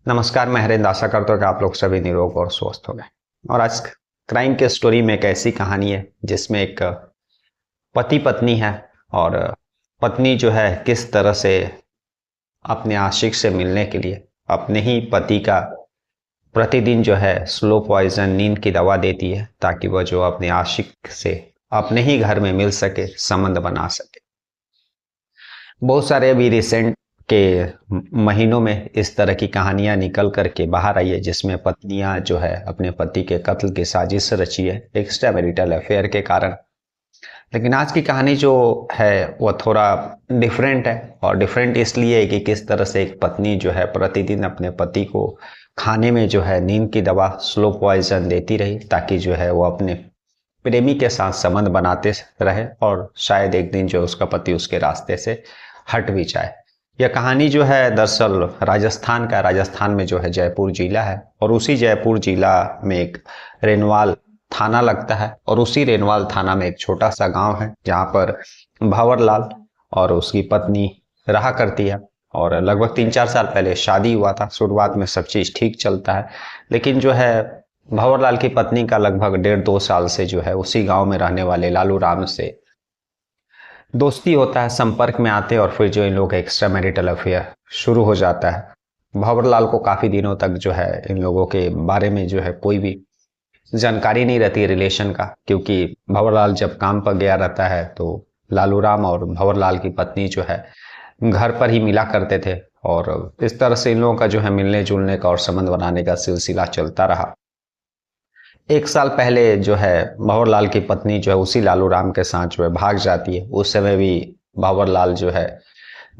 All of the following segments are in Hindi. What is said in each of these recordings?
नमस्कार, मैं हरेंद्र। आशा करता हूँ कि आप लोग सभी निरोग और स्वस्थ हो गए। और आज क्राइम के स्टोरी में एक ऐसी कहानी है जिसमें एक पति पत्नी है और पत्नी जो है किस तरह से अपने आशिक से मिलने के लिए अपने ही पति का प्रतिदिन जो है स्लो पॉइजन नींद की दवा देती है ताकि वह जो अपने आशिक से अपने ही घर में मिल सके, संबंध बना सके। बहुत सारे अभी रिसेंट के महीनों में इस तरह की कहानियां निकल करके बाहर आई है जिसमें पत्नियां जो है अपने पति के कत्ल की साजिश रची है एक्स्ट्रा मैरिटल अफेयर के कारण। लेकिन आज की कहानी जो है वह थोड़ा डिफरेंट है, और डिफरेंट इसलिए है कि किस तरह से एक पत्नी जो है प्रतिदिन अपने पति को खाने में जो है नींद की दवा स्लो पॉइजन देती रही ताकि जो है वो अपने प्रेमी के साथ संबंध बनाते रहे और शायद एक दिन जो उसका पति उसके रास्ते से हट भी जाए। यह कहानी जो है दरअसल राजस्थान में जो है जयपुर जिला है, और उसी जयपुर जिला में एक रेनवाल थाना लगता है, और उसी रेनवाल थाना में एक छोटा सा गांव है जहां पर भंवरलाल और उसकी पत्नी रहा करती है। और लगभग 3-4 साल पहले शादी हुआ था। शुरुआत में सब चीज ठीक चलता है, लेकिन जो है भंवरलाल की पत्नी का लगभग 1.5-2 साल से जो है उसी गांव में रहने वाले लालू राम से दोस्ती होता है, संपर्क में आते हैं, और फिर जो इन लोगों का एक्स्ट्रा मैरिटल अफेयर शुरू हो जाता है। भंवरलाल को काफी दिनों तक जो है इन लोगों के बारे में जो है कोई भी जानकारी नहीं रहती रिलेशन का, क्योंकि भंवरलाल जब काम पर गया रहता है तो लालू राम और भंवरलाल की पत्नी जो है घर पर ही मिला करते थे, और इस तरह से इन लोगों का जो है मिलने जुलने का और संबंध बनाने का सिलसिला चलता रहा। 1 साल पहले जो है भंवरलाल की पत्नी जो है उसी लालू राम के साथ जो है भाग जाती है। उस समय भी भंवरलाल जो है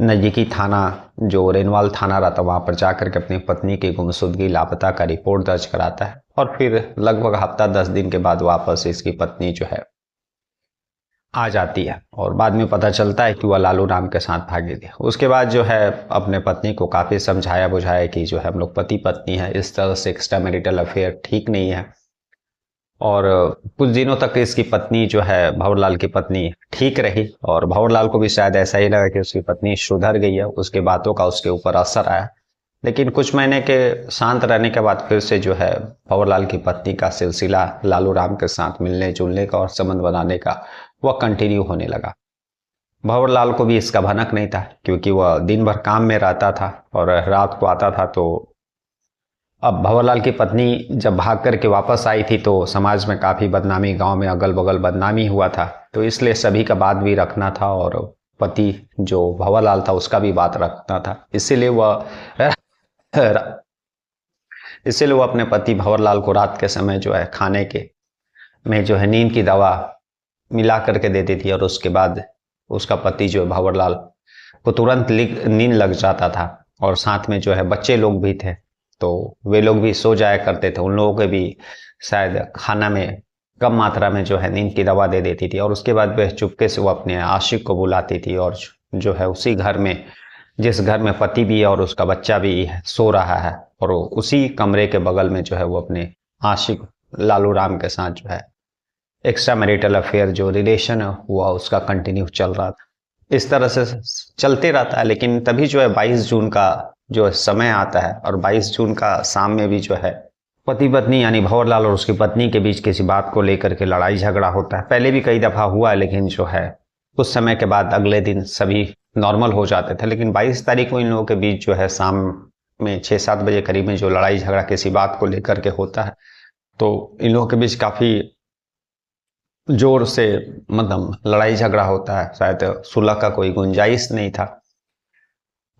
नजदीकी थाना जो रेनवाल थाना रहता वहां पर जाकर के अपनी पत्नी की गुमशुदगी लापता का रिपोर्ट दर्ज कराता है, और फिर लगभग हफ्ता 10 दिन के बाद वापस इसकी पत्नी जो है आ जाती है, और बाद में पता चलता है कि वह लालू राम के साथ भागी थी। उसके बाद जो है अपने पत्नी को काफी समझाया बुझाया कि जो है हम लोग पति पत्नी है, इस तरह से एक्स्ट्रा मैरिटल अफेयर ठीक नहीं है। और कुछ दिनों तक इसकी पत्नी जो है भंवरलाल की पत्नी ठीक रही, और भंवरलाल को भी शायद ऐसा ही लगा कि उसकी पत्नी सुधर गई है, उसके बातों का उसके ऊपर असर आया। लेकिन कुछ महीने के शांत रहने के बाद फिर से जो है भंवरलाल की पत्नी का सिलसिला लालू राम के साथ मिलने जुलने का और संबंध बनाने का वह कंटिन्यू होने लगा। भंवरलाल को भी इसका भनक नहीं था, क्योंकि वह दिन भर काम में रहता था और रात को आता था। तो अब भंवरलाल की पत्नी जब भाग करके वापस आई थी तो समाज में काफी बदनामी, गांव में अगल बगल बदनामी हुआ था, तो इसलिए सभी का बात भी रखना था, और पति जो भंवरलाल था उसका भी बात रखना था। इसीलिए वो अपने पति भंवरलाल को रात के समय जो है खाने के में जो है नींद की दवा मिला करके देती थी, और उसके बाद उसका पति जो है भंवरलाल को तुरंत नींद लग जाता था। और साथ में जो है बच्चे लोग भी थे, तो वे लोग भी सो जाया करते थे। उन लोगों के भी शायद खाना में कम मात्रा में जो है नींद की दवा दे देती थी, और उसके बाद वह चुपके से वो अपने आशिक को बुलाती थी, और जो है उसी घर में, जिस घर में पति भी है और उसका बच्चा भी सो रहा है, और उसी कमरे के बगल में जो है वो अपने आशिक लालू राम के साथ जो है एक्स्ट्रा मैरिटल अफेयर जो रिलेशन है हुआ उसका कंटिन्यू चल रहा था। इस तरह से चलते रहता है। लेकिन तभी जो है 22 जून का जो समय आता है, और 22 जून का शाम में भी जो है पति पत्नी यानी भंवरलाल और उसकी पत्नी के बीच किसी बात को लेकर के लड़ाई झगड़ा होता है। पहले भी कई दफा हुआ है, लेकिन जो है कुछ समय के बाद अगले दिन सभी नॉर्मल हो जाते थे। लेकिन 22 तारीख को इन लोगों के बीच जो है शाम में 6-7 बजे करीब में जो लड़ाई झगड़ा किसी बात को लेकर के होता है, तो इन लोगों के बीच काफी जोर से मतलब लड़ाई झगड़ा होता है। शायद सुलह का कोई गुंजाइश नहीं था।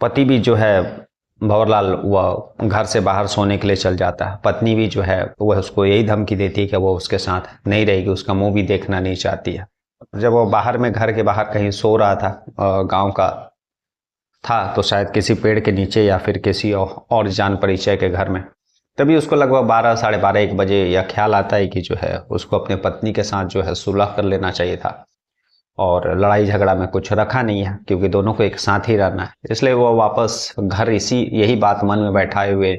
पति भी जो है भंवरलाल वह घर से बाहर सोने के लिए चल जाता है। पत्नी भी जो है वह उसको यही धमकी देती है कि वो उसके साथ नहीं रहेगी, उसका मुंह भी देखना नहीं चाहती है। जब वो बाहर में घर के बाहर कहीं सो रहा था, गांव का था, तो शायद किसी पेड़ के नीचे या फिर किसी और जान परिचय के घर में, तभी उसको लगभग 12, साढ़े 12, 1 बजे यह ख्याल आता है कि जो है उसको अपने पत्नी के साथ जो है सुलह कर लेना चाहिए था, और लड़ाई झगड़ा में कुछ रखा नहीं है, क्योंकि दोनों को एक साथ ही रहना है। इसलिए वो वापस घर यही बात मन में बैठाए हुए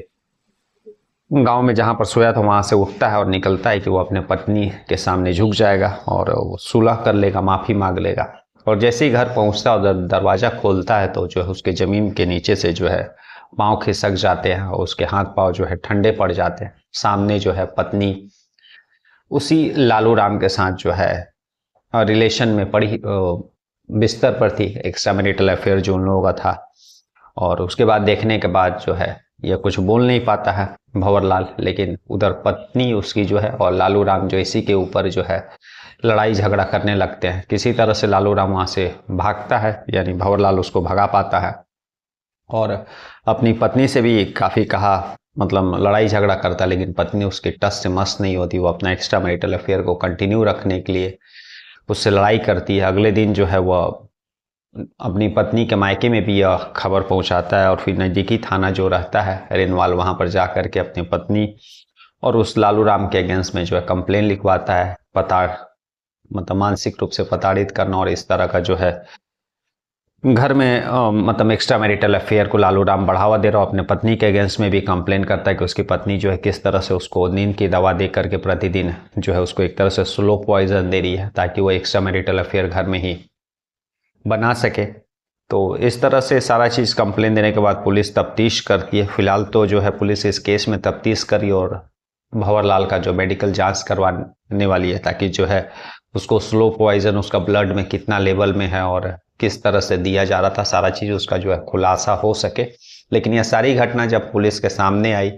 गांव में जहां पर सोया था वहां से उठता है और निकलता है कि वो अपने पत्नी के सामने झुक जाएगा और वो सुलह कर लेगा, माफी मांग लेगा। और जैसे ही घर पहुंचता है और दरवाजा खोलता है तो जो है उसके जमीन के नीचे से जो है पाँव खिसक जाते हैं और उसके हाथ पाँव जो है ठंडे पड़ जाते हैं। सामने जो है पत्नी उसी लालू राम के साथ जो है रिलेशन में पड़ी, बिस्तर पर थी, एक्स्ट्रा मैरिटल अफेयर जो उन लोगों का था। और उसके बाद देखने के बाद जो है ये कुछ बोल नहीं पाता है भंवरलाल, लेकिन उधर पत्नी उसकी जो है और लालू राम जो इसी के ऊपर जो है लड़ाई झगड़ा करने लगते हैं। किसी तरह से लालू राम वहाँ से भागता है, यानी भंवरलाल उसको भगा पाता है और अपनी पत्नी से भी काफ़ी कहा, मतलब लड़ाई झगड़ा करता, लेकिन पत्नी उसके टस से मस नहीं होती। वो अपना एक्स्ट्रा मैरिटल अफेयर को कंटिन्यू रखने के लिए उससे लड़ाई करती है। अगले दिन जो है वह अपनी पत्नी के मायके में भी यह खबर पहुंचाता है और फिर नज़दीकी थाना जो रहता है रेनवाल, वहां पर जा कर के अपनी पत्नी और उस लालू राम के अगेंस्ट में जो है कंप्लेन लिखवाता है। मतलब मानसिक रूप से प्रताड़ित करना और इस तरह का जो है घर में मतलब एक्स्ट्रा मैरिटल अफेयर को लालू राम बढ़ावा दे रहा हो। अपने पत्नी के अगेंस्ट में भी कंप्लेन करता है कि उसकी पत्नी जो है किस तरह से उसको नींद की दवा दे करके प्रतिदिन जो है उसको एक तरह से स्लो पॉइजन दे रही है ताकि वो एक्स्ट्रा मैरिटल अफेयर घर में ही बना सके। तो इस तरह से सारा चीज़ कंप्लेन देने के बाद पुलिस तफ्तीश करती है। फिलहाल तो जो है पुलिस इस केस में तफ्तीश करी और भंवरलाल का जो मेडिकल जांच करवाने वाली है ताकि जो है उसको स्लो पॉइजन उसका ब्लड में कितना लेवल में है और किस तरह से दिया जा रहा था, सारा चीज़ उसका जो है खुलासा हो सके। लेकिन यह सारी घटना जब पुलिस के सामने आई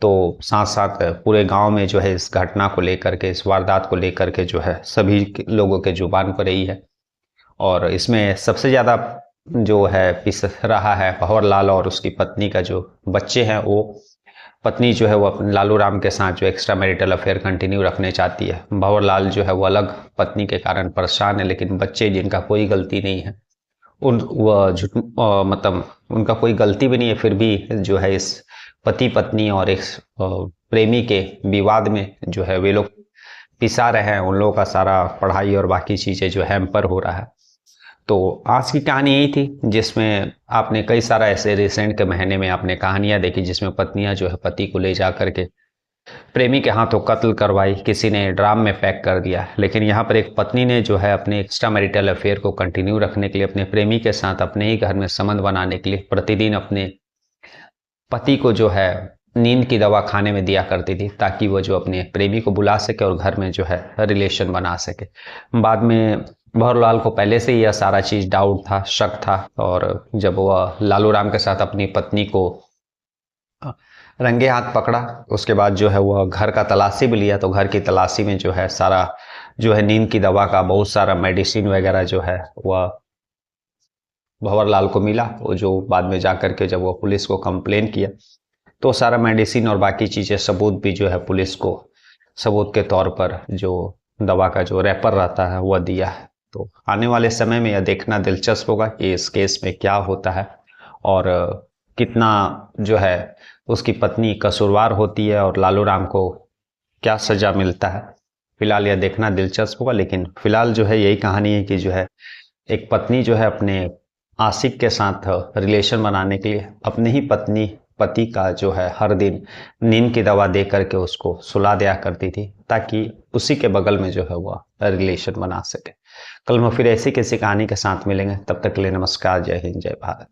तो साथ साथ पूरे गांव में जो है इस घटना को लेकर के, इस वारदात को लेकर के जो है सभी लोगों के जुबान पर रही है। और इसमें सबसे ज़्यादा जो है पिस रहा है भंवरलाल और उसकी पत्नी का जो बच्चे हैं। वो पत्नी जो है वो अपने लालू राम के साथ जो एक्स्ट्रा मैरिटल अफेयर कंटिन्यू रखने चाहती है। भंवरलाल जो है वो अलग पत्नी के कारण परेशान है, लेकिन बच्चे जिनका कोई गलती नहीं है, उन वह मतलब उनका कोई गलती भी नहीं है, फिर भी जो है इस पति पत्नी और एक प्रेमी के विवाद में जो है वे लोग पिसा रहे हैं। उन लोगों का सारा पढ़ाई और बाकी चीज़ें जो हैम्पर हो रहा है। तो आज की कहानी यही थी, जिसमें आपने कई सारा ऐसे रिसेंट के महीने में आपने कहानियां देखी जिसमें पत्नियां जो है पति को ले जा करके प्रेमी के हाथों कत्ल करवाई, किसी ने ड्राम में पैक कर दिया। लेकिन यहाँ पर एक पत्नी ने जो है अपने एक्स्ट्रा मैरिटल अफेयर को कंटिन्यू रखने के लिए अपने प्रेमी के साथ अपने ही घर में संबंध बनाने के लिए प्रतिदिन अपने पति को जो है नींद की दवा खाने में दिया करती थी ताकि वो जो अपने प्रेमी को बुला सके और घर में जो है रिलेशन बना सके। बाद में भंवरलाल को पहले से ही यह सारा चीज़ डाउट था, शक था, और जब वह लालू राम के साथ अपनी पत्नी को रंगे हाथ पकड़ा उसके बाद जो है वह घर का तलाशी भी लिया। तो घर की तलाशी में जो है सारा जो है नींद की दवा का बहुत सारा मेडिसिन वगैरह जो है वह भंवरलाल को मिला। वो जो बाद में जा कर के जब वो पुलिस को कंप्लेन किया तो सारा मेडिसिन और बाकी चीज़ें सबूत भी जो है पुलिस को सबूत के तौर पर जो दवा का जो रैपर रहता है वह दिया है। तो आने वाले समय में यह देखना दिलचस्प होगा कि इस केस में क्या होता है और कितना जो है उसकी पत्नी कसूरवार होती है और लालू राम को क्या सजा मिलता है। फिलहाल यह देखना दिलचस्प होगा, लेकिन फिलहाल जो है यही कहानी है कि जो है एक पत्नी जो है अपने आशिक के साथ रिलेशन बनाने के लिए अपने ही पति का जो है हर दिन नींद की दवा दे करके उसको सुला दिया करती थी ताकि उसी के बगल में जो है वह रिलेशन बना सके। कल हम फिर ऐसी किसी कहानी के साथ मिलेंगे, तब तक के लिए नमस्कार, जय हिंद, जय भारत।